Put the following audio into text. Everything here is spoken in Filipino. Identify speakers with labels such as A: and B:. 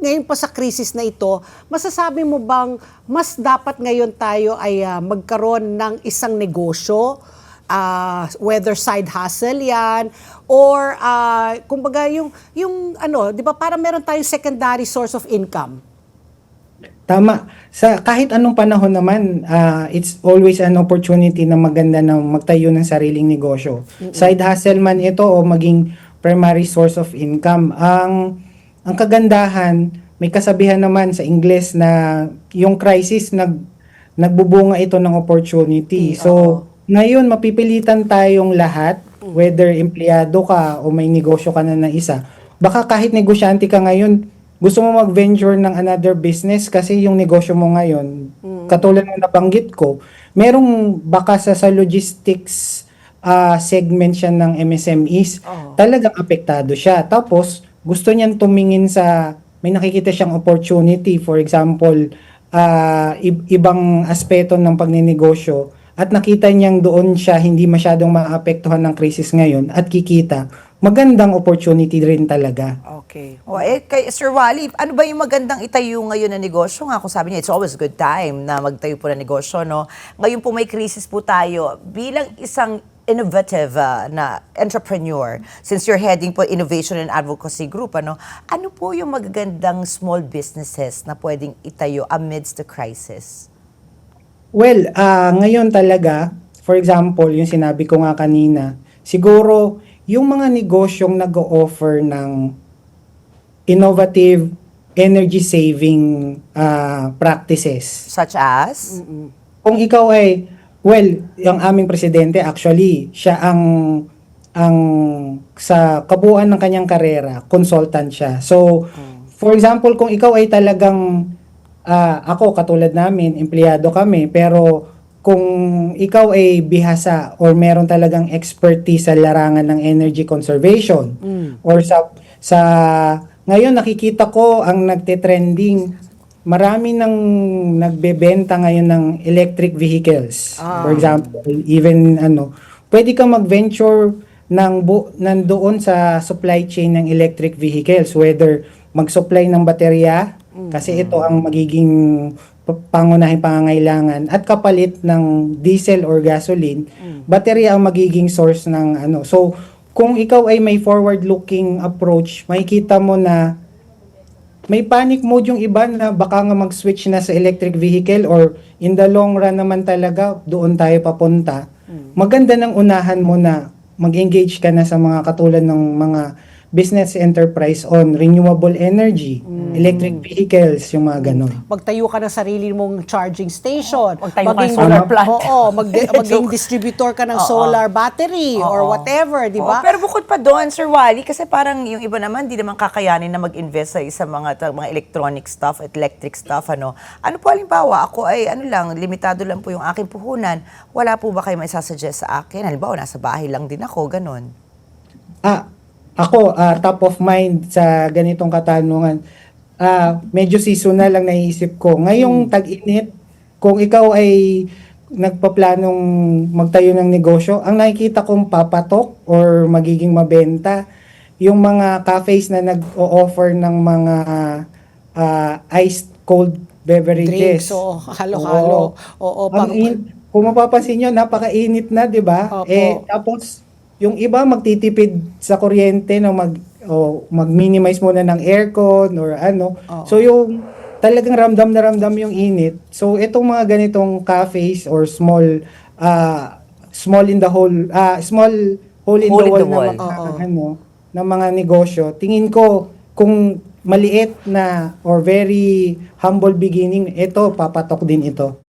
A: Ngayon pa sa krisis na ito, masasabi mo bang mas dapat ngayon tayo ay magkaroon ng isang negosyo, whether side hustle yan, or kumbaga yung ano, di ba para meron tayong secondary source of income?
B: Tama. Sa kahit anong panahon naman, it's always an opportunity na maganda na magtayo ng sariling negosyo. Side hustle man ito o maging primary source of income. Ang kagandahan, may kasabihan naman sa Ingles na yung crisis nagbubunga ito ng opportunity. So, ngayon mapipilitan tayong lahat, whether empleyado ka o may negosyo ka na isa. Baka kahit negosyante ka ngayon, gusto mo mag-venture ng another business kasi yung negosyo mo ngayon, katulad ng nabanggit ko, merong baka sa logistics segment siya ng MSMEs, talagang apektado siya. Tapos, gusto niyan tumingin may nakikita siyang opportunity, for example, ibang aspeto ng pagninegosyo, at nakita niyang doon siya hindi masyadong maapektuhan ng krisis ngayon at kikita, magandang opportunity rin talaga.
A: Okay.
C: Kay Sir Wally, ano ba yung magandang itayo ngayon na negosyo? Nga, kung sabi niya, it's always a good time na magtayo po ng negosyo, no? Ngayon po may krisis po tayo. Bilang isang innovative na entrepreneur, since you're heading po Innovation and Advocacy Group, ano po yung magagandang small businesses na pwedeng itayo amidst the crisis?
B: Well, ngayon talaga, for example, yung sinabi ko nga kanina, siguro yung mga negosyong nag-o-offer ng innovative energy saving practices.
C: Such as?
B: Kung ikaw ay, well, yung aming presidente actually, siya ang sa kabuuan ng kanyang karera, consultant siya. So, for example, kung ikaw ay talagang ako katulad namin, empleyado kami, pero kung ikaw ay bihasa or meron talagang expertise sa larangan ng energy conservation or sa ngayon nakikita ko ang nagte-trending, marami nang nagbebenta ngayon ng electric vehicles. For example, even pwede kang mag-venture nandoon sa supply chain ng electric vehicles, whether mag-supply ng baterya, kasi ito ang magiging pangunahing pangangailangan, at kapalit ng diesel or gasoline, baterya ang magiging source ng So, kung ikaw ay may forward-looking approach, makikita mo na may panic mode yung iba na baka nga mag-switch na sa electric vehicle, or in the long run naman talaga doon tayo papunta. Maganda nang unahan mo na mag-engage ka na sa mga katulad ng mga business enterprise on renewable energy, electric vehicles, yung mga ganon.
A: Magtayo ka ng sarili mong charging station.
C: Magtayo ka ng solar plant.
A: Maging distributor ka ng solar battery or whatever, di ba?
C: Pero bukod pa doon, Sir Wally, kasi parang yung iba naman, di naman kakayanin na mag-invest sa mga electronic stuff, electric stuff, Ano po, halimbawa, ako ay, limitado lang po yung aking puhunan. Wala po ba kayo may sasuggest sa akin? Halimbawa, nasa bahay lang din ako, ganon.
B: Ako, top of mind sa ganitong katanungan, medyo seasonal lang naisip ko. Ngayong tag-init, kung ikaw ay nagpaplanong magtayo ng negosyo, ang nakikita kong papatok or magiging mabenta, yung mga cafes na nag-o-offer ng mga iced cold beverages.
A: Drinks, halo-halo.
B: Kung mapapansin nyo, napakainit na, di ba? Tapos, yung iba magtitipid sa kuryente na mag-minimize muna ng aircon or So yung talagang ramdam na ramdam yung init. So itong mga ganitong cafes or small in the hole, small hole in the wall na mga negosyo, tingin ko kung maliit na or very humble beginning, ito papatok din ito.